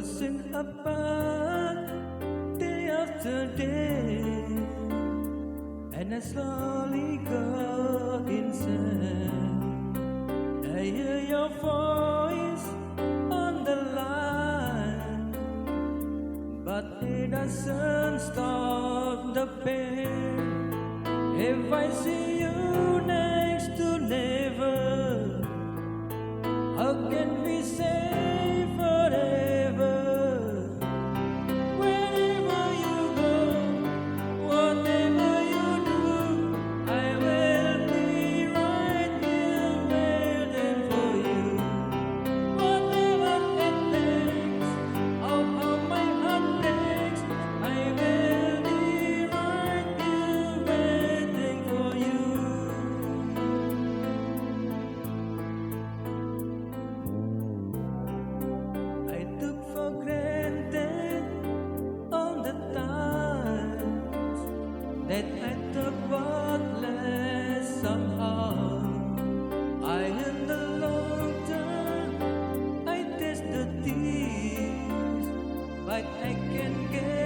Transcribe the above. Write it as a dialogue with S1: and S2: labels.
S1: wasn't apart day after day, and I slowly go insane. I hear your voice on the line, but it doesn't stop the pain. If I see you next to never, how can we say forever? Wherever you go, whatever you do, I will be right here waiting for you. Whatever it takes, oh how my heart breaks, I will be right here waiting for you. I took for granted all the times that I thought worthless somehow. I am the laughter, I taste the tears, but I can't get